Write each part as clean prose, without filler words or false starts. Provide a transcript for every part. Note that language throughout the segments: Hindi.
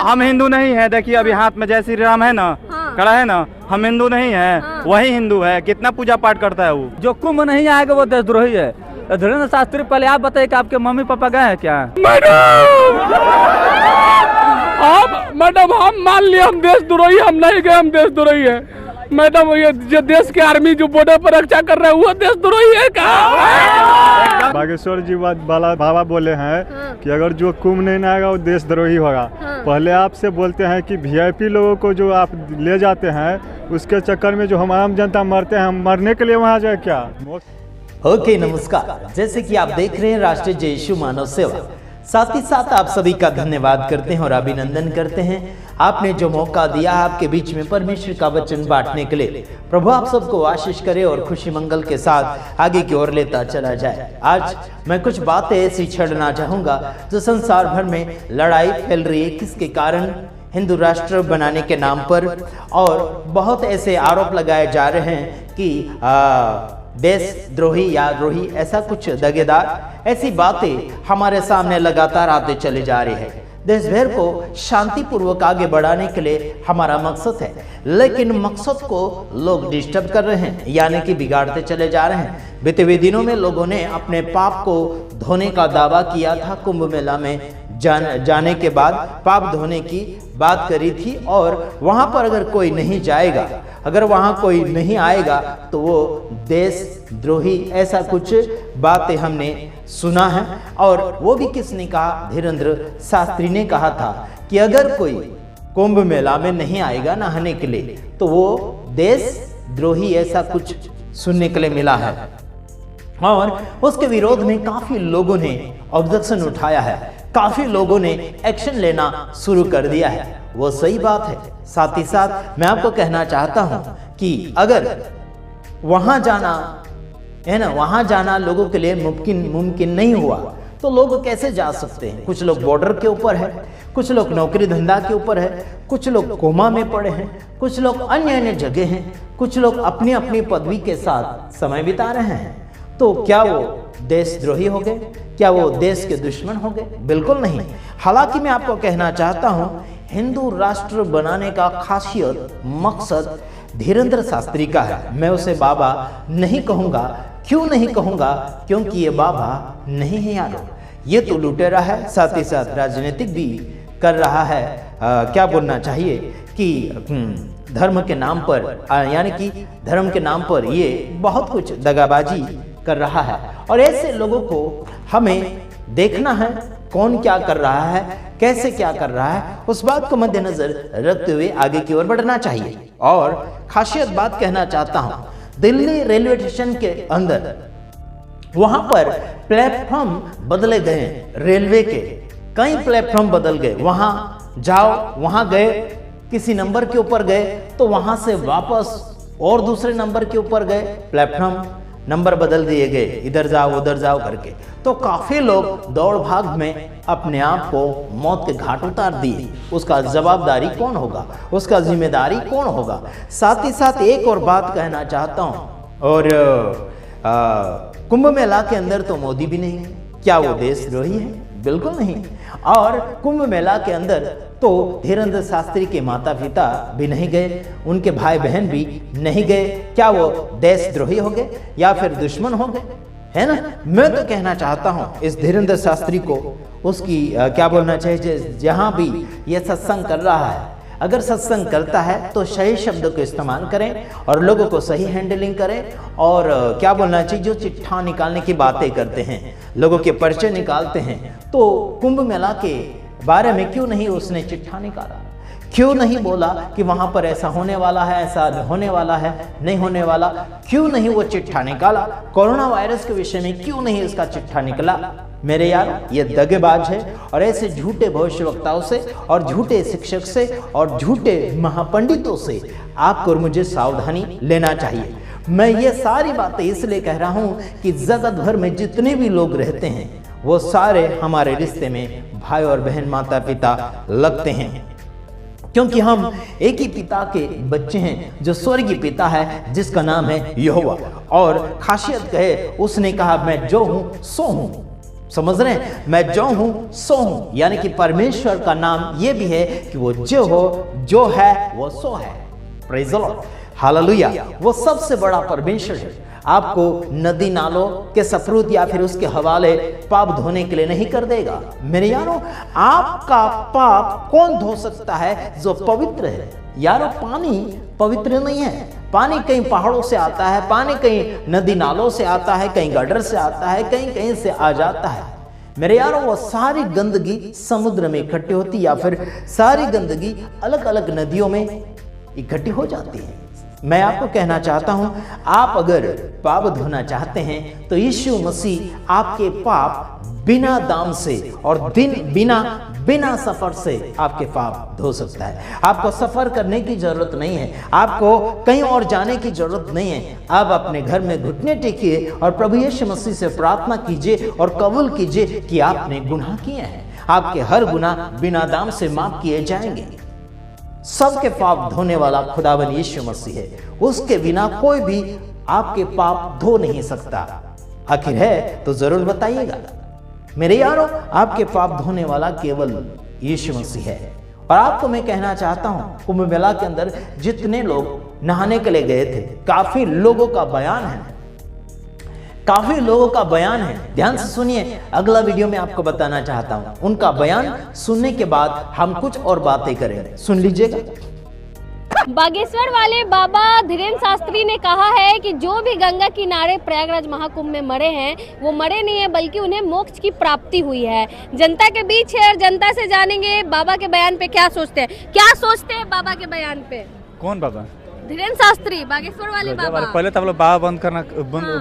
हम हिंदू नहीं है। देखिए अभी हाथ में जय श्री राम है ना, खड़ा है ना, हम हिंदू नहीं है, वही हिंदू है। कितना पूजा पाठ करता है वो। जो कुंभ नहीं आएगा वो देशद्रोही है। धीरेन्द्र शास्त्री, पहले आप बताइए कि आपके मम्मी पापा गए हैं क्या? मैडम हम मान लिया हम देशद्रोही, हम नहीं गए, हम देशद्रोही है मैडम। ये देश के आर्मी जो बॉर्डर पर रक्षा कर रहे हैं वो देशद्रोही है क्या? बागेश्वर जी बाबा बोले हैं कि अगर जो कुंभ नहीं आएगा वो देशद्रोही होगा। पहले आपसे बोलते हैं कि वीआईपी लोगों को जो आप ले जाते हैं उसके चक्कर में जो हम आम जनता मरते हैं, हम मरने के लिए वहाँ जाए क्या? ओके नमस्कार, जैसे कि आप देख रहे हैं राष्ट्रीय जय यीशु मानव सेवा। साथ ही साथ आप सभी का धन्यवाद करते हैं और अभिनंदन करते हैं, आपने जो मौका दिया आपके बीच में परमेश्वर का वचन बांटने के लिए। प्रभु आप सबको आशीष करे और खुशी मंगल के साथ आगे की ओर लेता चला जाए। आज मैं कुछ बातें ऐसी छेड़ना चाहूंगा जो संसार भर में लड़ाई फैल रही है, किसके कारण? हिंदू राष्ट्र बनाने के नाम पर। और बहुत ऐसे आरोप लगाए जा रहे हैं कि देशद्रोही या द्रोही, ऐसा कुछ दगेदार ऐसी बातें हमारे सामने लगातार आते चले जा रही है। देश भर को शांतिपूर्वक आगे बढ़ाने के लिए हमारा मकसद है, लेकिन मकसद को लोग डिस्टर्ब कर रहे हैं, यानी कि बिगाड़ते चले जा रहे हैं। बीते हुए दिनों में लोगों ने अपने पाप को धोने का दावा किया था। कुंभ मेला में जाने के बाद पाप धोने की बात करी थी, और वहां पर अगर कोई नहीं जाएगा, अगर वहां कोई नहीं आएगा तो वो देशद्रोही, ऐसा कुछ बातें हमने सुना है। और वो भी किसने कहा? धीरेन्द्र शास्त्री ने कहा था कि अगर कोई कुंभ मेला में नहीं आएगा नहाने के लिए तो वो देशद्रोही, ऐसा कुछ सुनने के लिए मिला है। और उसके विरोध में काफी लोगों ने ऑब्जेक्शन उठाया है, काफी लोगों ने एक्शन लेना शुरू कर दिया है। वो सही बात है। साथ ही साथ मैं आपको कहना चाहता हूं कि अगर वहां जाना है ना, वहां जाना लोगों के लिए मुमकिन नहीं हुआ तो लोग कैसे जा सकते हैं? कुछ लोग बॉर्डर के ऊपर है, कुछ लोग नौकरी धंधा के ऊपर है, कुछ लोग कोमा में पड़े हैं, कुछ लोग अन्य जगह हैं, कुछ लोग अपनी अपनी पदवी के साथ समय बिता रहे हैं। तो क्या वो देशद्रोही हो गए? क्या वो देश के दुश्मन हो गए? बिल्कुल नहीं। हालांकि मैं आपको कहना चाहता हूं, हिंदू राष्ट्र बनाने का खासियत, मकसद धीरेन्द्र शास्त्री का है। मैं उसे बाबा नहीं कहूंगा। क्यों नहीं कहूंगा? क्योंकि ये बाबा नहीं है यारो, ये तो लुटेरा है, साथ ही साथ राजनीतिक भी कर रहा है। क्या बोलना चाहिए कि धर्म के नाम पर, यानी कि धर्म के नाम पर ये बहुत कुछ दगाबाजी कर रहा है। और ऐसे लोगों को हमें देखना है, कौन क्या कर रहा है, कैसे क्या कर रहा है, उस बात को मद्देनजर रखते हुए आगे की ओर बढ़ना चाहिए। और खासियत बात कहना चाहता हूं, दिल्ली रेलवे स्टेशन के अंदर वहां पर प्लेटफॉर्म बदले गए, रेलवे के कई प्लेटफॉर्म बदल गए। वहां जाओ, वहां गए, किसी नंबर के ऊपर गए तो वहां से वापस और दूसरे नंबर के ऊपर गए, प्लेटफॉर्म नंबर बदल दिए गए, इधर जाओ उधर जाओ करके। तो काफी लोग दौड़ भाग में अपने आप को मौत के घाट उतार दिए। उसका जवाबदारी कौन होगा? उसका जिम्मेदारी कौन होगा? साथ ही साथ एक और बात कहना चाहता हूं, और कुंभ मेला के अंदर तो मोदी भी नहीं है। क्या वो देशद्रोही है? बिल्कुल नहीं। और कुंभ मेला के अंदर तो धीरेन्द्र शास्त्री के माता पिता भी नहीं गए, उनके भाई बहन भी नहीं गए। क्या वो देशद्रोही हो गए या फिर दुश्मन हो गए? है ना। मैं तो कहना चाहता हूं इस धीरेन्द्र शास्त्री को, उसकी क्या बोलना चाहिए, जहां भी ये सत्संग कर रहा है, अगर सत्संग करता है तो सही शब्द को इस्तेमाल करें और लोगों को सही हैंडलिंग करें। और क्या बोलना चाहिए, जो चिट्ठा निकालने की बातें करते हैं, लोगों के पर्चे निकालते हैं, तो कुंभ मेला के बारे में क्यों नहीं उसने चिट्ठा निकाला? क्यों नहीं बोला कि वहां पर ऐसा होने वाला है, ऐसा होने वाला है, नहीं होने वाला? क्यों नहीं वो चिट्ठा निकाला? कोरोना वायरस के विषय में क्यों नहीं इसका चिट्ठा निकला? मेरे यार, ये दगेबाज है। और ऐसे झूठे भविष्यवक्ताओं से और झूठे शिक्षक से और झूठे महापंडितों से आपको और मुझे सावधानी लेना चाहिए। मैं ये सारी बातें इसलिए कह रहा हूं कि जगत भर में जितने भी लोग रहते हैं वो सारे हमारे रिश्ते में भाई और बहन, माता पिता लगते हैं, क्योंकि हम एक ही पिता के बच्चे हैं, जो स्वर्गीय पिता है, जिसका नाम है यहोवा। और खासियत कहे, उसने कहा मैं जो हूं सो हूं। समझ रहे हैं? मैं जो हूं सो हूं, यानी कि परमेश्वर का नाम यह भी है कि वो जो है वो सो है। Praise the Lord, hallelujah. वो सबसे बड़ा परमेश्वर है। आपको नदी नालों के सफरूत या फिर उसके हवाले पाप धोने के लिए नहीं कर देगा। मेरे यारों, आपका पाप कौन धो सकता है? जो पवित्र है। यारों, पानी पवित्र नहीं है। पानी कहीं पहाड़ों से आता है, पानी कहीं नदी नालों से आता है, कहीं गटर से आता है, कहीं कहीं से आ जाता है। मेरे यारों, वो सारी गंदगी समुद्र में इकट्ठी होती या फिर सारी गंदगी अलग अलग नदियों में इकट्ठी हो जाती है। मैं आपको कहना चाहता हूं, आप अगर पाप धोना चाहते हैं तो यीशु मसीह आपके पाप बिना दाम से और बिना सफर से आपके पाप धो सकता है। आपको सफर करने की जरूरत नहीं है, आपको कहीं और जाने की जरूरत नहीं है। आप अपने घर में घुटने टेकिए और प्रभु यीशु मसीह से प्रार्थना कीजिए और कबूल कीजिए कि आपने गुनाह किए हैं। आपके हर गुनाह बिना दाम से माफ किए जाएंगे। सबके पाप धोने वाला खुदावन यीशु मसीह है। उसके बिना कोई भी आपके पाप धो नहीं सकता। आखिर है तो जरूर बताइएगा। मेरे यारों, आपके पाप धोने वाला केवल यीशु मसीह है। और आपको मैं कहना चाहता हूं, कुंभ मेला के अंदर जितने लोग नहाने के लिए गए थे, काफी लोगों का बयान है। ध्यान से सुनिए, अगला वीडियो में आपको बताना चाहता हूं। उनका बयान सुनने के बाद हम कुछ और बातें करेंगे, सुन लीजिएगा। बागेश्वर वाले बाबा धीरेन्द्र शास्त्री ने कहा है कि जो भी गंगा किनारे प्रयागराज महाकुंभ में मरे हैं वो मरे नहीं है, बल्कि उन्हें मोक्ष की प्राप्ति हुई है। जनता के बीच है और जनता से जानेंगे बाबा के बयान पे क्या सोचते हैं बाबा के बयान पे। कौन बाबा? धीरेन्द्र शास्त्री, बागेश्वर वाले बाबा। पहले तो आप लोग बाबा बंद करना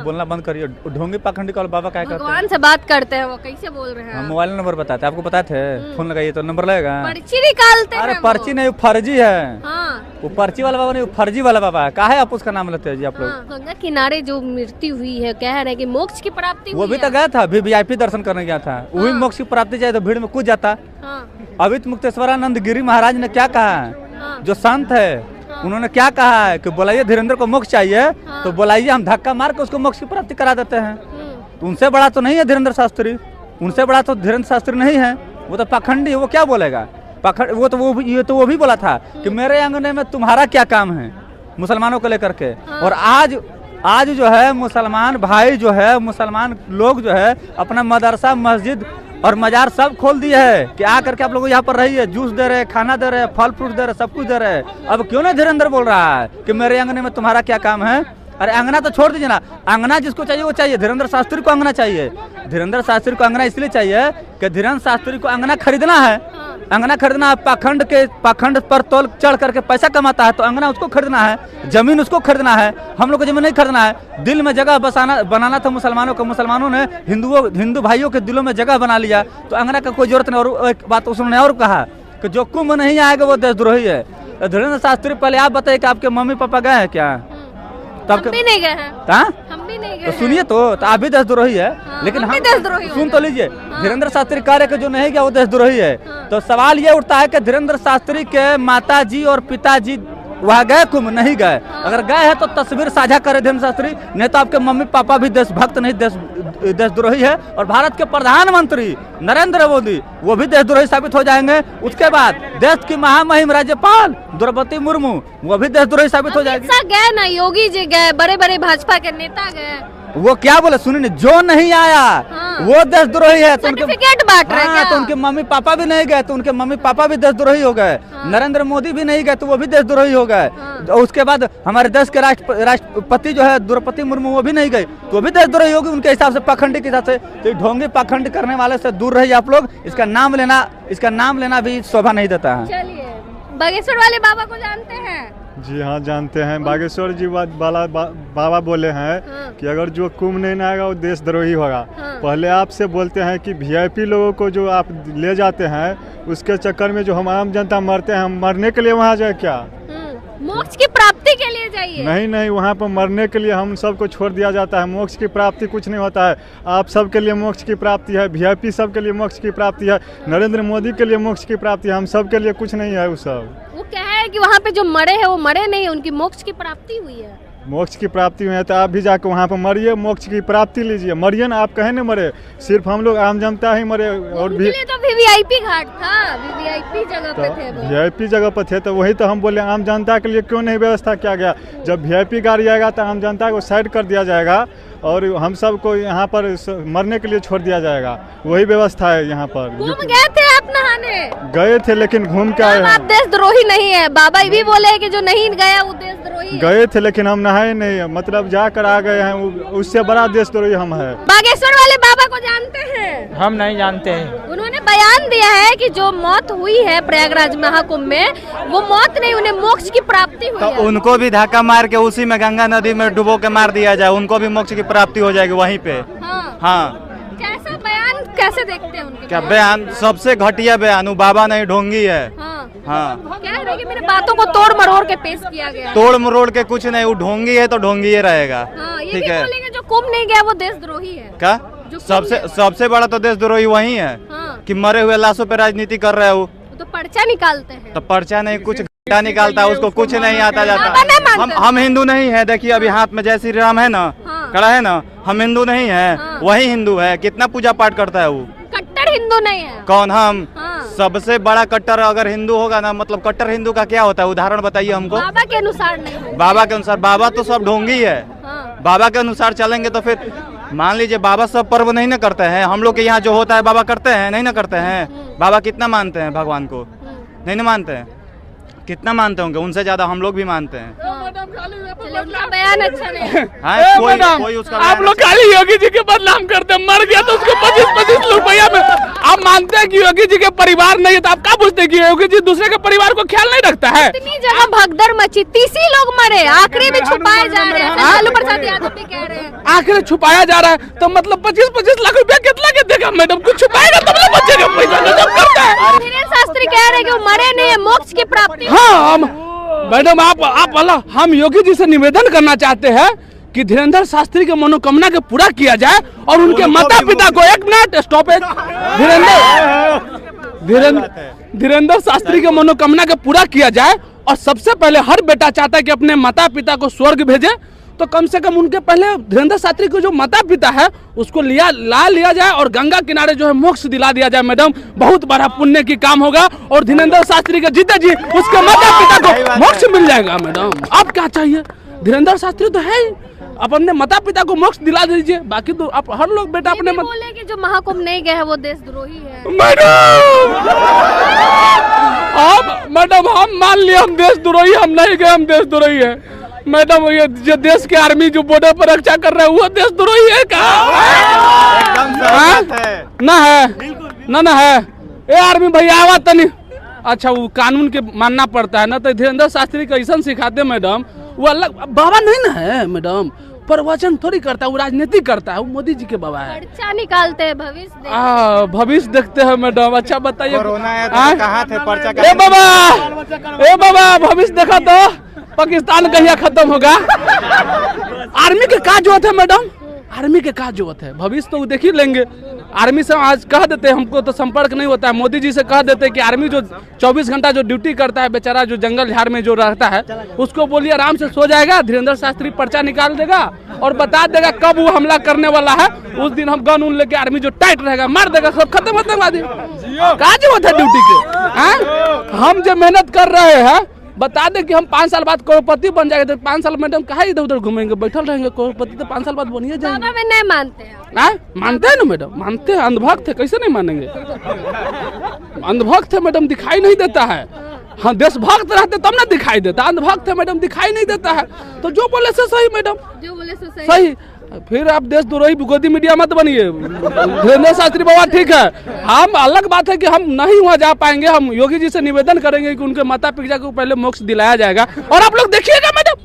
बोलना बंद करिए। ढोंगी पाखंडी का बाबा क्या करते हैं? भगवान से बात करते हैं, वो कैसे बोल रहे हैं? मोबाइल नंबर बताते, आपको पता थे? फोन लगाइए तो नंबर लगेगा। पर्ची निकालते हैं। अरे पर्ची नहीं, फर्जी है। हाँ। वो पर्ची वाला बाबा नहीं, वो फर्जी वाला बाबा है। काहे आप उसका नाम लेते हैं जी आप लोग? गंगा किनारे जो मृत्यु हुई है, कह रहे हैं कि मोक्ष की प्राप्ति वो भी तो गया था, भी VIP दर्शन करने गया था। वही मोक्ष की प्राप्ति चाहिए तो भीड़ में कूद जाता। अभी तो मुक्तेश्वरानंद गिरी महाराज ने क्या कहा, जो संत है उन्होंने क्या कहा है कि बुलाइए धीरेन्द्र को मोक्ष चाहिए तो बुलाइए, हम धक्का मार के उसको मोक्ष की प्राप्ति करा देते हैं। तो उनसे बड़ा तो नहीं है धीरेन्द्र शास्त्री, उनसे बड़ा तो धीरेन्द्र शास्त्री नहीं है। वो तो पाखंडी है, वो क्या बोलेगा? वो भी बोला था कि मेरे अंगने में तुम्हारा क्या काम है, मुसलमानों को लेकर के। और आज जो है मुसलमान भाई जो है, मुसलमान लोग जो है अपना मदरसा मस्जिद और मजार सब खोल दिए है कि आकर के आप लोग यहाँ पर रहिए, जूस दे रहे, खाना दे रहे, फल फ्रूट दे रहे, सब कुछ दे रहे। अब क्यों नहीं धीरेन्द्र बोल रहा है कि मेरे अंगने में तुम्हारा क्या काम है? अरे अंगना तो छोड़ दीजिए ना, अंगना जिसको चाहिए वो चाहिए। धीरेन्द्र शास्त्री को अंगना चाहिए। धीरेन्द्र शास्त्री को अंगना इसलिए चाहिए कि धीरेन्द्र शास्त्री को अंगना खरीदना है। अंगना खरीदना है, पाखंड पर तोल चढ़ करके पैसा कमाता है तो अंगना उसको खरीदना है, जमीन उसको खरीदना है। हम लोग को जमीन नहीं खरीदना है। दिल में जगह बनाना था मुसलमानों को, मुसलमानों ने हिंदू भाइयों के दिलों में जगह बना लिया, तो अंगना का कोई जरूरत नहीं। और एक बात उन्होंने और कहा कि जो कुंभ नहीं आएगा वो देशद्रोही है। धीरेन्द्र शास्त्री, पहले आप बताइए कि आपके मम्मी पापा गए हैं क्या? हम भी नहीं गए हैं। हम भी नहीं गए। तो सुनिए, तो आप भी देशद्रोही है। लेकिन हम सुन तो लीजिए, धीरेन्द्र शास्त्री कह रहे कि जो नहीं गया वो देशद्रोही है। तो सवाल ये उठता है कि धीरेन्द्र शास्त्री के माताजी और पिताजी वहाँ गए कुंभ? नहीं गए। अगर गए हैं तो तस्वीर साझा करे धीरेन्द्र शास्त्री, नहीं तो आपके मम्मी पापा भी देशभक्त नहीं, देशद्रोही है। और भारत के प्रधानमंत्री नरेंद्र मोदी वो भी देशद्रोही साबित हो जाएंगे। उसके बाद देश की महामहिम राज्यपाल द्रौपदी मुर्मू वो भी देशद्रोही साबित हो जाएगी। गए ना, योगी जी गए, बड़े बड़े भाजपा के नेता गए। वो क्या बोले सुनिए, जो नहीं आया वो देशद्रोही है। तो सर्टिफिकेट बांट रहे हैं। तो उनके मम्मी पापा भी नहीं गए तो उनके मम्मी पापा भी देशद्रोही हो गए। नरेंद्र मोदी भी नहीं गए तो वो भी देशद्रोही हो गए। उसके बाद हमारे देश के राष्ट्रपति जो है द्रौपदी मुर्मू वो भी नहीं गई तो वो भी देशद्रोही होगी उनके हिसाब से, पाखंडी के हिसाब से। तो ढोंगी पाखंड करने वाले से दूर रहिए आप लोग। इसका नाम लेना भी शोभा नहीं देता है। चलिए, बागेश्वर वाले बाबा को जानते हैं? जी हाँ, जानते हैं। बागेश्वर जी वाला बाबा बोले हैं कि अगर जो कुंभ नहीं आएगा वो देशद्रोही होगा। पहले आपसे बोलते हैं कि VIP लोगों को जो आप ले जाते हैं उसके चक्कर में जो हम आम जनता मरते हैं, हम मरने के लिए वहाँ जाए क्या? मोक्ष की प्राप्ति के लिए जाइए। नहीं, वहाँ पर मरने के लिए हम सबको छोड़ दिया जाता है। मोक्ष की प्राप्ति कुछ नहीं होता है। आप सबके लिए मोक्ष की प्राप्ति है, VIP सबके लिए मोक्ष की प्राप्ति है, नरेंद्र मोदी के लिए मोक्ष की प्राप्ति है, हम सबके लिए कुछ नहीं है। वो सब वो क्या है कि वहाँ पे जो मरे हैं वो मरे नहीं, उनकी मोक्ष की प्राप्ति हुई है। मोक्ष की प्राप्ति हुई है तो आप भी जाकर वहाँ पर मरिए, मोक्ष की प्राप्ति लीजिए। मरिए ना, आप कहे न मरे, सिर्फ हम लोग आम जनता ही मरे। और भी तो वीवीआईपी घाट था, वीवीआईपी जगह पे थे वो। वीआईपी जगह पर थे तो वही तो हम बोले आम जनता के लिए क्यों नहीं व्यवस्था किया गया। जब वीआईपी गाड़ी आएगा तो आम जनता को साइड कर दिया जाएगा और हम सबको यहाँ पर मरने के लिए छोड़ दिया जाएगा। वही व्यवस्था है यहाँ पर। गए थे आप नहाने? गए थे लेकिन घूम के आए। आप देशद्रोही नहीं है, बाबा भी बोले कि जो नहीं गया वो देशद्रोही है। गए थे लेकिन हम नहाए नहीं, मतलब जाकर आ गए हैं, उससे बड़ा देशद्रोही हम है। बागेश्वर वाले बाबा को जानते हैं? हम नहीं जानते हैं। उन्होंने बयान दिया है कि जो मौत हुई है प्रयागराज महाकुंभ में, वो मौत नहीं, उन्हें मोक्ष की प्राप्ति हुई है। उनको भी धक्का मार के उसी में गंगा नदी में डुबो के मार दिया जाए, उनको भी मोक्ष की प्राप्ति हो जाएगी वहीं पे। हाँ। कैसा बयान कैसे देखते हैं उनके? क्या बयान? सबसे घटिया बयान। वो बाबा नहीं, ढोंगी है। हाँ। कह रहे कि मेरे बातों को तोड़ मरोड़ के पेश किया गया। तोड़ मरोड़ के कुछ नहीं, वो ढोंगी है तो ढोंगी ही रहेगा। ठीक है। जो कुंभ नहीं गया वो देशद्रोही है। क्या? सबसे बड़ा तो देशद्रोही वही है कि मरे हुए लाशों पे राजनीति कर रहे हो। तो पर्चा निकालते हैं। तो पर्चा नहीं, कुछ घंटा निकालता है, उसको कुछ नहीं आता जाता। हम हिंदू नहीं है। देखिए अभी हाथ में जय श्री राम है ना, खड़ा है ना, हम हिंदू नहीं है, वही हिंदू है। कितना पूजा पाठ करता है वो। कट्टर हिंदू नहीं है। कौन? हम। सबसे बड़ा कट्टर अगर हिंदू होगा ना, मतलब कट्टर हिंदू का क्या होता है, उदाहरण बताइए हमको। बाबा के अनुसार नहीं। बाबा के अनुसार? बाबा तो सब ढोंगी है। बाबा के अनुसार चलेंगे तो फिर मान लीजिए बाबा सब पर्व नहीं ना करते हैं। हम लोग के यहाँ जो होता है बाबा करते हैं, नहीं ना करते हैं। बाबा कितना मानते हैं भगवान को? नहीं ना मानते हैं। कितना मानते होंगे? उनसे ज्यादा हम लोग भी मानते हैं। उनका बयान अच्छा नहीं है। कोई उसका आप लोग खाली योगी जी के बदनाम करते हैं। मर गया तो उसको 25-25 रुपया में। आप मानते हैं कि योगी जी के परिवार नहीं है तो आप क्या पूछते हैं कि योगी जी दूसरे के परिवार को ख्याल नहीं रखता है? इतनी जगह भगदड़ मची, 30 लोग मरे, आखिरी में छुपाए जा रहे हैं। लालू प्रसाद यादव भी कह रहे हैं आखिर छुपाया जा रहा है। तो मतलब 25-25 लाख रुपया कितना के देगा मैडम? कुछ छुपाएगा तब ना बचेगा पैसा। गजब करता है। धीरेन्द्र शास्त्री कह रहे हैं कि वो मरे नहीं है, मोक्ष की प्राप्ति। हाँ मैडम, आप हम योगी जी से निवेदन करना चाहते हैं कि धीरेन्द्र शास्त्री के मनोकामना के पूरा किया जाए और उनके माता पिता को। एक मिनट स्टॉपेज। धीरेन्द्र शास्त्री के मनोकामना के पूरा किया जाए और सबसे पहले हर बेटा चाहता है कि अपने माता पिता को स्वर्ग भेजे, तो कम से कम उनके पहले धीरेन्द्र शास्त्री को जो माता पिता है उसको ला लिया जाए और गंगा किनारे जो है मोक्ष दिला दिया जाए। मैडम बहुत बड़ा पुण्य की काम होगा और धीरेन्द्र शास्त्री के जीते जी उसके माता पिता को मोक्ष मिल जाएगा। मैडम आप क्या चाहिए? धीरेन्द्र शास्त्री तो है ही, आप अपने माता पिता को मोक्ष दिला दीजिए। बाकी तो आप हर लोग बेटा अपने बोले कि जो महाकुंभ नहीं गए है वो देशद्रोही है। मैडम हम मान लिए हम देशद्रोही, हम नहीं गए, हम देशद्रोही है। मैडम ये जो देश के आर्मी जो बॉर्डर पर रक्षा कर रहा है वो देशद्रोही है क्या? ना है ना है। ए आर्मी भैया आवा तनी। अच्छा वो कानून के मानना पड़ता है ना। तो धीरेन्द्र शास्त्री कैसन सिखाते मैडम? वो अलग बाबा नहीं ना है मैडम, प्रवचन थोड़ी करता है, वो राजनीति करता है। वो मोदी जी के बाबा है। पर्चा निकालते हैं, भविष्य भविष्य देखते हैं मैडम। अच्छा बताइए कहाँ थे पर्चा? ए बाबा भविष्य देखा तो पाकिस्तान कहिया खत्म होगा। आर्मी के का जरूरत है मैडम? आर्मी के का जरूरत है? भविष्य तो देख ही लेंगे। आर्मी से आज कह देते हैं, हमको तो संपर्क नहीं होता है। मोदी जी से कह देते हैं कि आर्मी जो 24 घंटा जो ड्यूटी करता है बेचारा, जो जंगल झाड़ में जो रहता है, उसको बोलिए आराम से सो जाएगा। धीरेन्द्र शास्त्री पर्चा निकाल देगा और बता देगा कब वो हमला करने वाला है। उस दिन हम गन उन लेके आर्मी जो टाइट रहेगा मार देगा, सब खत्म आतंकवादी। का जरूरत है ड्यूटी के? हम जो मेहनत कर रहे हैं, बता दें कि हम 5 साल बाद करोड़पति बन जाएंगे। तो 5 साल मैडम कहाँ इधर उधर घूमेंगे, बैठल रहेंगे। करोड़पति तो 5 साल बाद बनिए जाएंगे। बाबा में नहीं मानते हैं। मानते हैं ना मैडम, मानते हैं। अंधभक्त है, कैसे नहीं मानेंगे? अंधभक्त है मैडम, दिखाई नहीं देता है। हाँ देशभक्त रहते तब ना दिखाई देता। अंधभक्त है मैडम, दिखाई नहीं देता है। तो जो बोले से सही मैडम, जो बोले से सही। फिर आप देशद्रोही गोदी मीडिया मत बनिए। धीरेन्द्र शास्त्री बाबा ठीक है, हम अलग बात है कि हम नहीं वहाँ जा पाएंगे। हम योगी जी से निवेदन करेंगे कि उनके माता पिता को पहले मोक्ष दिलाया जाएगा। और आप लोग देखिएगा मैडम,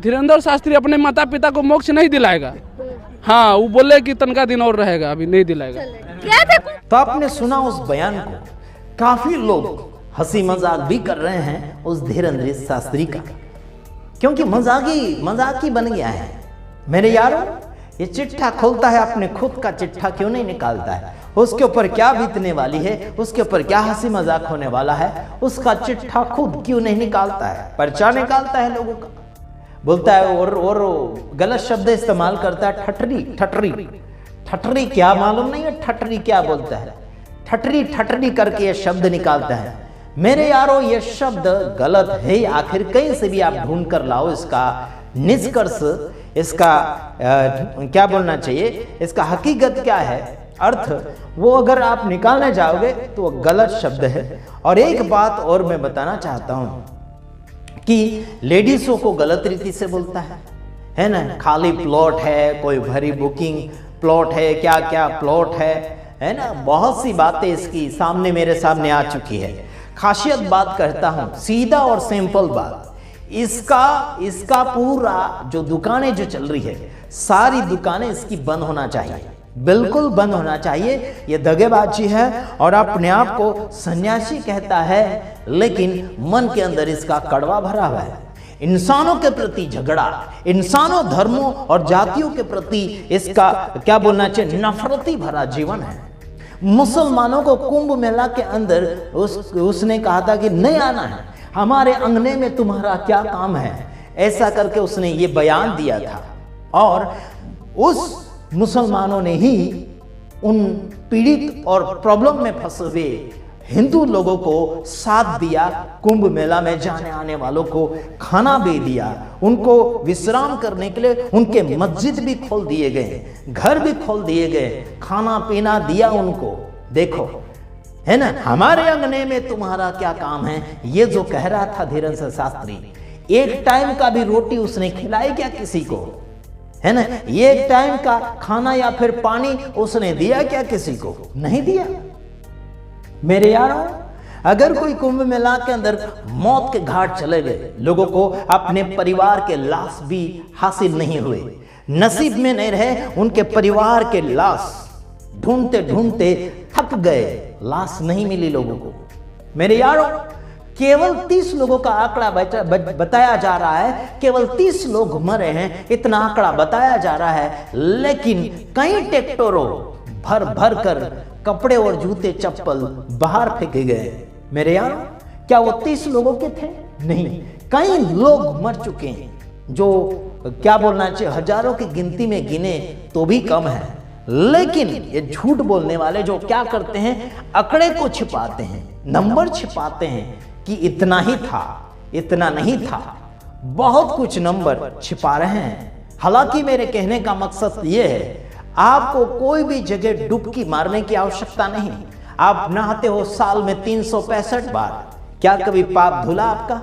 धीरेन्द्र शास्त्री अपने माता पिता को मोक्ष नहीं दिलाएगा। हाँ वो बोले कि तनका दिन और रहेगा, अभी नहीं दिलाएगा। तो आपने सुना उस बयान को। काफी लोग हंसी मजाक भी कर रहे हैं उस धीरेन्द्र शास्त्री का, क्योंकि मजाक ही बन गया है। मेरे यारों, ये चिट्ठा खोलता है अपने खुद का चिट्ठा क्यों नहीं निकालता है? उसके ऊपर क्या बीतने वाली है, उसके ऊपर क्या हंसी मजाक होने वाला है, उसका चिट्ठा खुद क्यों नहीं निकालता है? पर्चा निकालता है लोगों का। बोलता है और गलत शब्द इस्तेमाल करता है, ठटरी ठटरी ठटरी, क्या मालूम नहीं है ठटरी क्या बोलता है, ठटरी ठटरी करके ये शब्द निकालता है। मेरे यारो ये शब्द गलत है, आखिर कहीं से भी आप ढूंढ कर लाओ इसका निष्कर्ष, इसका क्या बोलना चाहिए, इसका हकीकत क्या है, अर्थ, वो अगर आप निकालने जाओगे तो वो गलत शब्द है। और एक बात और मैं बताना चाहता हूं कि लेडीजों को गलत रीति से बोलता है ना, खाली प्लॉट है, कोई भरी बुकिंग प्लॉट है, क्या क्या प्लॉट है ना, बहुत सी बातें इसकी सामने मेरे सामने आ चुकी है। खासियत बात करता हूं, सीधा और सिंपल बात, इसका पूरा जो दुकानें जो चल रही है, सारी दुकानें इसकी बंद होना चाहिए, बिल्कुल बंद होना चाहिए। ये दगेबाजी है और अपने आप को सन्यासी कहता है, लेकिन मन के अंदर इसका कड़वा भरा हुआ है। इंसानों के प्रति झगड़ा, इंसानों, धर्मों और जातियों के प्रति इसका क्या बोलना चाहिए, नफरती भरा जीवन है। मुसलमानों को कुंभ मेला के अंदर उसने कहा था कि नहीं आना है, हमारे अंगने में तुम्हारा क्या काम है, ऐसा करके उसने ये बयान दिया था। और उस मुसलमानों ने ही उन पीड़ित और प्रॉब्लम में फंसे हुए हिंदू लोगों को साथ दिया, कुंभ मेला में जाने आने वालों को खाना भी दिया, उनको विश्राम करने के लिए उनके मस्जिद भी खोल दिए गए, घर भी खोल दिए गए, खाना पीना दिया उनको। देखो है ना, हमारे अंगने में तुम्हारा क्या काम है, ये जो कह रहा था धीरेन्द्र शास्त्री, एक टाइम का भी रोटी उसने खिलाई क्या किसी को, है ना, एक टाइम का खाना या फिर पानी उसने दिया क्या किसी को, नहीं दिया। मेरे यारों, अगर कोई कुंभ मेला के अंदर मौत के घाट चले गए, लोगों को अपने परिवार के लाश भी हासिल नहीं हुए, नसीब में नहीं रहे, उनके परिवार के लाश ढूंढते ढूंढते थक गए, लाश नहीं मिली लोगों को। मेरे यारों, केवल 30 लोगों का आंकड़ा बताया जा रहा है, केवल 30 लोग मरे हैं, इतना आंकड़ा बताया जा रहा है, लेकिन कई ट्रैक्टरों भर भर कर कपड़े और जूते चप्पल बाहर फेंके गए। मेरे यार, क्या वो 30 लोगों के थे? नहीं, कई लोग मर चुके हैं, जो क्या बोलना चाहिए, हजारों की गिनती में गिने तो भी कम है। लेकिन ये झूठ बोलने वाले जो क्या करते हैं, आंकड़े को छिपाते हैं, नंबर छिपाते हैं कि इतना ही था, इतना नहीं था, बहुत कुछ नंबर छिपा रहे हैं। हालांकि मेरे कहने का मकसद ये है, आपको कोई भी जगह डुबकी मारने की आवश्यकता नहीं। आप नहाते हो साल में 365 बार, क्या कभी पाप धुला आपका?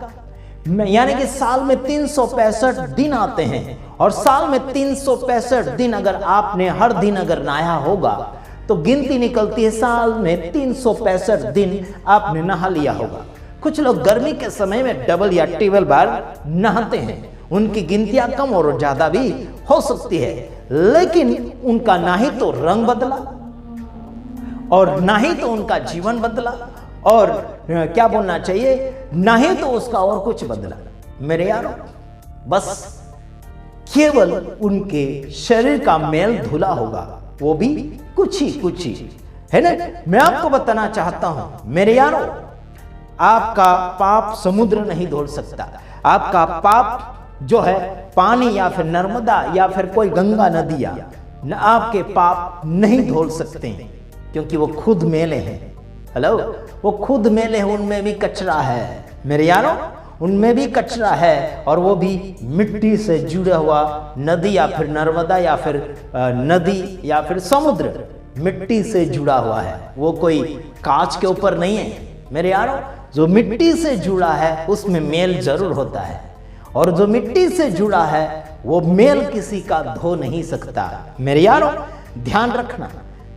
यानी कि साल में 365 दिन आते हैं, और साल में 365 दिन अगर आपने हर दिन अगर नहाया होगा तो गिनती निकलती है, साल में 365 दिन आपने नहा लिया होगा। कुछ लोग गर्मी के समय में डबल या ट्रिपल बार नहाते हैं, उनकी गिनतियां कम और ज्यादा भी हो सकती है, लेकिन उनका ना ही तो रंग बदला और ना ही तो उनका जीवन बदला, और क्या बोलना चाहिए, ना ही तो उसका और कुछ बदला। मेरे यारों, बस केवल उनके शरीर का मेल धुला होगा, वो भी कुछ ही है ना। मैं आपको बताना चाहता हूं मेरे यारों, आपका पाप समुद्र नहीं धो सकता, आपका पाप जो है पानी या फिर नर्मदा या फिर कोई गंगा नदियां न आपके पाप नहीं धो सकते, क्योंकि वो खुद मेले हैं। हेलो, वो खुद मेले हैं, उनमें भी कचरा है मेरे यारों, उनमें भी कचरा है, और वो भी मिट्टी से जुड़ा हुआ नदी या फिर नर्मदा या फिर नदी या फिर समुद्र मिट्टी से जुड़ा हुआ है, वो कोई कांच के ऊपर नहीं है मेरे यारों। जो मिट्टी से जुड़ा है उसमें मेल जरूर होता है, और जो मिट्टी से जुड़ा है वो मेल किसी का धो नहीं सकता। मेरे यारों, ध्यान रखना,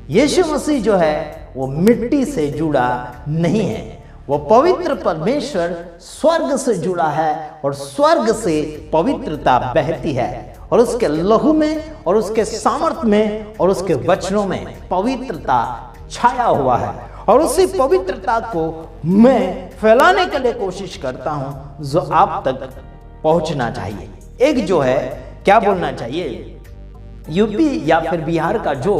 यीशु मसीह जो है वो मिट्टी से जुड़ा नहीं है, वो पवित्र परमेश्वर स्वर्ग से जुड़ा है, और स्वर्ग से पवित्रता बहती है, और उसके लहू में और उसके सामर्थ में और उसके वचनों में पवित्रता छाया हुआ है, और उसी पवित्रता को मैं फैलाने के लिए कोशिश करता हूं, जो आप तक पहुंचना चाहिए। एक जो है क्या बोलना चाहिए, यूपी या फिर बिहार का जो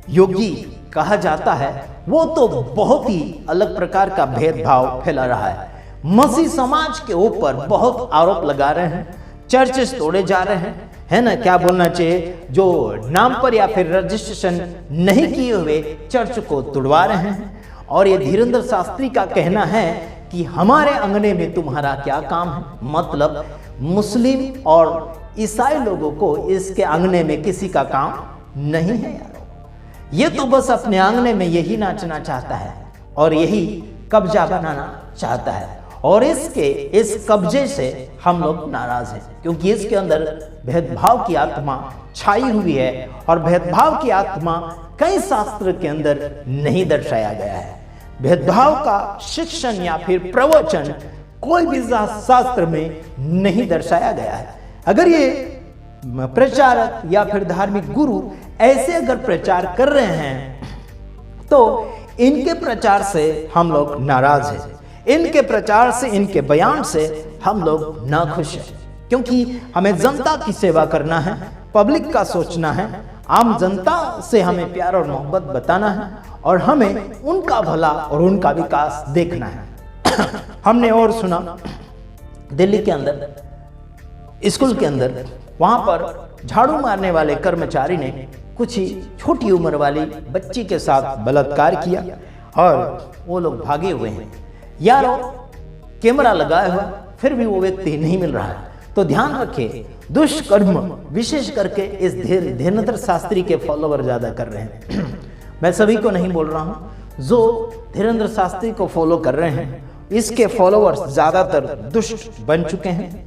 योगी कहा जाता है, वो तो बहुत ही अलग प्रकार का भेदभाव फैला रहा है, मसीह समाज के ऊपर बहुत आरोप लगा रहे हैं, चर्चेस तोड़े जा रहे हैं, है ना, क्या बोलना चाहिए, जो नाम पर या फिर रजिस्ट्रेशन नहीं किए हुए चर्च को तुड़वा रहे हैं। और ये धीरेंद्र शास्त्री का कहना है कि हमारे अंगने में तुम्हारा क्या काम है, मतलब मुस्लिम और ईसाई लोगों को इसके अंगने में किसी का काम नहीं है यार। ये तो बस अपने आंगने में यही नाचना चाहता है और यही कब्जा बनाना चाहता है। और इस कब्जे से हम लोग नाराज हैं, क्योंकि इसके अंदर भेदभाव की आत्मा छाई हुई है और भेदभाव की आत्मा कई शास्त्र के अंदर नहीं दर्शाया गया है। भेदभाव का शिक्षण या फिर प्रवचन कोई भी शास्त्र में नहीं दर्शाया गया है। अगर ये प्रचारक या फिर धार्मिक गुरु ऐसे अगर प्रचार कर रहे हैं तो इनके प्रचार से हम लोग नाराज हैं, इनके प्रचार से, इनके बयान से हम लोग नाखुश हैं, क्योंकि हमें जनता की सेवा करना है, पब्लिक का सोचना है, आम जनता से हमें प्यार और मोहब्बत बताना है और हमें उनका भला और उनका विकास देखना है। हमने और सुना दिल्ली के अंदर स्कूल के अंदर वहां पर झाड़ू मारने वाले कर्मचारी ने कुछ ही छोटी उम्र वाली बच्ची के साथ बलात्कार किया और वो लोग भागे हुए हैं। यारो कैमरा लगाया हुआ फिर भी वो व्यक्ति नहीं मिल रहा है। तो ध्यान रखें, दुष्कर्म विशेष करके इस धीरेंद्र शास्त्री के फॉलोवर ज्यादा कर रहे हैं। मैं सभी को नहीं बोल रहा हूं, जो धीरेंद्र शास्त्री को फॉलो कर रहे हैं इसके फॉलोवर्स ज्यादातर दुष्ट बन चुके हैं।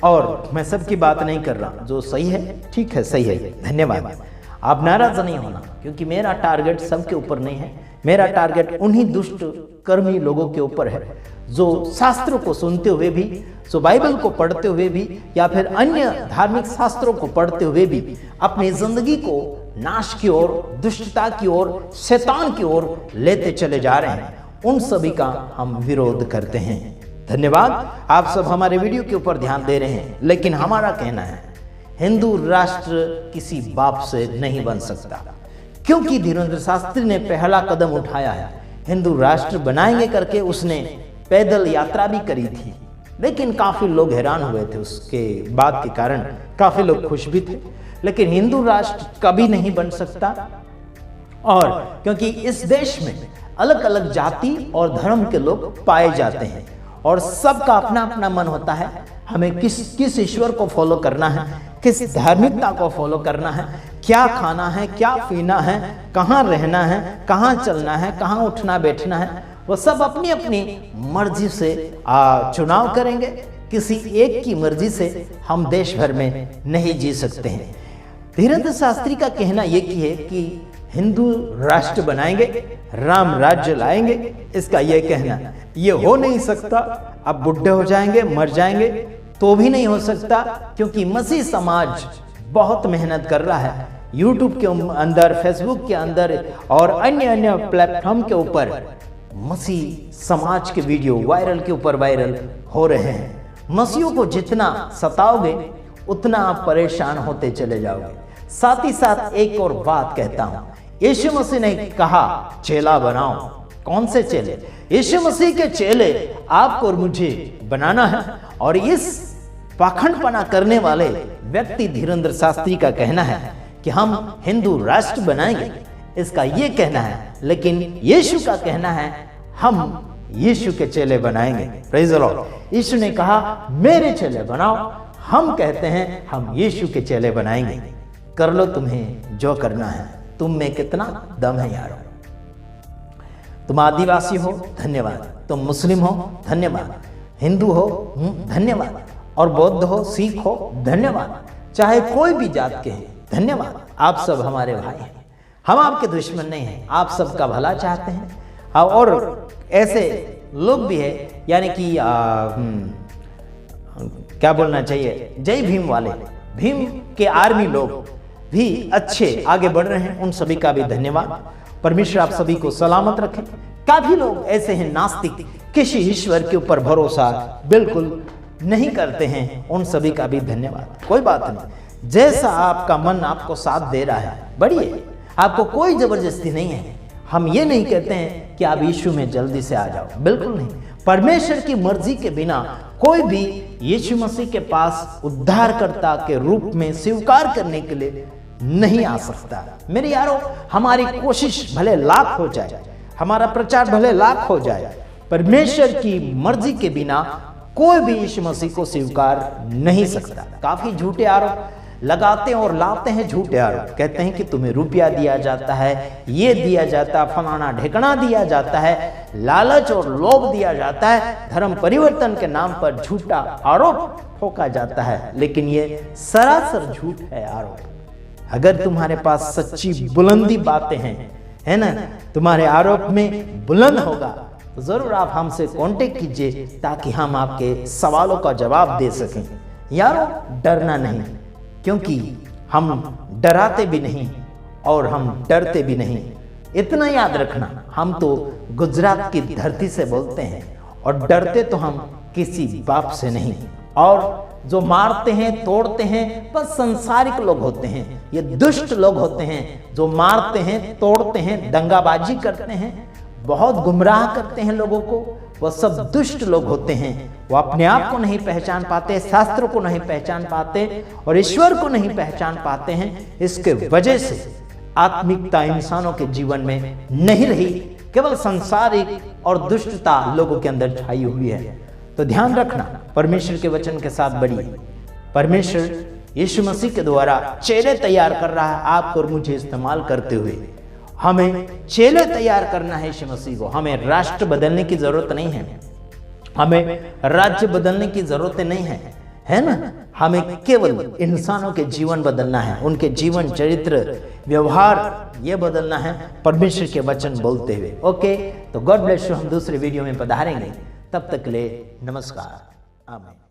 और मैं सबकी बात नहीं कर रहा, जो सही है ठीक है, सही है, धन्यवाद। आप नाराज नहीं होना, क्योंकि मेरा टारगेट सबके ऊपर नहीं है, मेरा टारगेट उन्हीं दुष्ट कर्मी लोगों के ऊपर है जो शास्त्रों को सुनते हुए भी, जो बाइबल को पढ़ते हुए भी या फिर अन्य धार्मिक शास्त्रों को पढ़ते हुए भी अपनी जिंदगी को नाश की ओर, दुष्टता की ओर, शैतान की ओर लेते चले जा रहे हैं। उन सभी का हम विरोध करते हैं। धन्यवाद। आप सब हमारे वीडियो के ऊपर ध्यान दे रहे हैं, लेकिन हमारा कहना है हिंदू राष्ट्र किसी बाप से नहीं बन सकता, क्योंकि धीरेंद्र शास्त्री ने पहला कदम उठाया है। हिंदू राष्ट्र बनाएंगे करके उसने पैदल यात्रा भी करी थी, लेकिन काफी लोग हैरान हुए थे उसके बात के कारण, काफी लोग खुश भी थे। लेकिन हिंदू राष्ट्र कभी नहीं बन सकता, और क्योंकि इस देश में अलग अलग जाति और धर्म के लोग पाए जाते हैं और सबका अपना अपना मन होता है हमें किस ईश्वर को फॉलो करना है, किस धार्मिकता को फॉलो करना है, क्या खाना है, क्या पीना है, कहाँ रहना है, कहाँ चलना है, कहाँ उठना बैठना है, वो सब अपनी अपनी मर्जी से चुनाव करेंगे। किसी एक की मर्जी से हम देश भर में नहीं जी सकते हैं। धीरेंद्र शास्त्री का कहना ये है कि हिंदू राष्ट्र बनाएंगे, राम राज्य लाएंगे, इसका ये कहना। ये हो नहीं सकता, अब बुढ़े हो जाएंगे, मर जाएंगे तो भी नहीं हो सकता, क्योंकि मसीह समाज बहुत मेहनत कर रहा है। यूट्यूब के अंदर, फेसबुक के अंदर और अन्य प्लेटफॉर्म के ऊपर मसीह समाज के वीडियो वायरल के ऊपर वायरल हो रहे हैं। मसीहों को जितना सताओगे उतना आप परेशान होते चले जाओगे। साथ ही साथ एक और बात कहता हूं, यीशु मसीह ने कहा चेला बनाओ। कौन से चेले? यीशु मसीह के चेले आपको और मुझे बनाना है। और इस पाखंडपना करने वाले व्यक्ति धीरेंद्र शास्त्री का कहना है कि हम हिंदू राष्ट्र बनाएंगे, इसका ये कहना है। लेकिन यीशु का कहना है हम यीशु के चेले बनाएंगे। Praise the Lord. यीशु ने कहा मेरे चेले बनाओ, हम कहते हैं हम यीशु के चेले बनाएंगे। कर लो तुम्हें जो करना है, तुम में कितना दम है यारो। तुम आदिवासी हो, धन्यवाद। तुम मुस्लिम हो, धन्यवाद। हिंदू हो, धन्यवाद। और बौद्ध हो, सिख हो, धन्यवाद। चाहे कोई भी जात के हैं, धन्यवाद। आप सब हमारे भाई हैं, हम आपके दुश्मन नहीं हैं, आप सबका भला चाहते हैं। और ऐसे लोग भी हैं, यानी कि क्या बोलना चाहिए, जय भीम वाले, भीम के आर्मी लोग भी अच्छे आगे बढ़ रहे हैं, उन सभी का भी धन्यवाद। परमेश्वर आप सभी को सलामत रखें। काफी लोग ऐसे हैं नास्तिक, किसी ईश्वर के ऊपर भरोसा बिल्कुल नहीं करते हैं, उन सभी का भी धन्यवाद। कोई बात नहीं, जैसा आपका मन आपको साथ दे रहा है बढ़िए, आपको कोई जबरदस्ती नहीं है। हम ये नहीं कहते हैं कि आप यीशु में जल्दी से आ जाओ, बिल्कुल नहीं। परमेश्वर की मर्जी के बिना कोई भी यीशु मसीह के पास उद्धारकर्ता के रूप में स्वीकार करने के लिए नहीं आ सकता। मेरे यारों, हमारी कोशिश भले लाख हो जाए, हमारा प्रचार भले लाख हो जाए, परमेश्वर की मर्जी के बिना कोई भी यीशु मसीह को स्वीकार नहीं सकता। काफी झूठे आरोप लगाते हैं और लाते हैं, झूठे आरोप। कहते हैं कि तुम्हें रुपया दिया जाता है, ये दिया जाता है, फलाना ढेकना दिया जाता है, लालच और लोभ दिया जाता है, धर्म परिवर्तन के नाम पर झूठा आरोप ठोका जाता है। लेकिन ये सरासर झूठ है आरोप। अगर तुम्हारे पास सच्ची बुलंदी बातें हैं, है ना, तुम्हारे आरोप में बुलंद होगा, तो जरूर आप हमसे कांटेक्ट कीजिए ताकि हम आपके सवालों का जवाब दे सकें। यारों, डरना नहीं, क्योंकि हम डराते भी नहीं और हम डरते भी नहीं। इतना याद रखना, हम तो गुजरात की धरती से बोलते हैं और डरते तो हम किसी बाप से नहीं। और जो मारते हैं, तोड़ते हैं, बस संसारिक लोग होते हैं। ये दुष्ट लोग होते हैं जो मारते हैं, तोड़ते हैं, दंगाबाजी करते हैं, बहुत गुमराह करते हैं लोगों को। वह सब दुष्ट लोग होते हैं। वो अपने आप को नहीं पहचान पाते, शास्त्रों को नहीं पहचान पाते और ईश्वर को नहीं पहचान पाते हैं। इसके वजह से आत्मिकता इंसानों के जीवन में नहीं रही, केवल संसारिक और दुष्टता लोगों के अंदर छाई हुई है। तो ध्यान रखना, परमेश्वर के वचन के साथ बढ़िए। परमेश्वर यीशु मसीह के द्वारा चेले तैयार कर रहा है, आपको और मुझे इस्तेमाल करते हुए। हमें चेले तैयार करना है यीशु मसीह को। हमें राष्ट्र बदलने की जरूरत नहीं है, हमें राज्य बदलने की जरूरत नहीं है ना। हमें केवल इंसानों के जीवन बदलना है, उनके जीवन, चरित्र, व्यवहार ये बदलना है परमेश्वर के वचन बोलते हुए। ओके, तो गॉड ब्लेस यू। हम दूसरे वीडियो में पधारेंगे, तब तक के लिए नमस्कार, आमीन।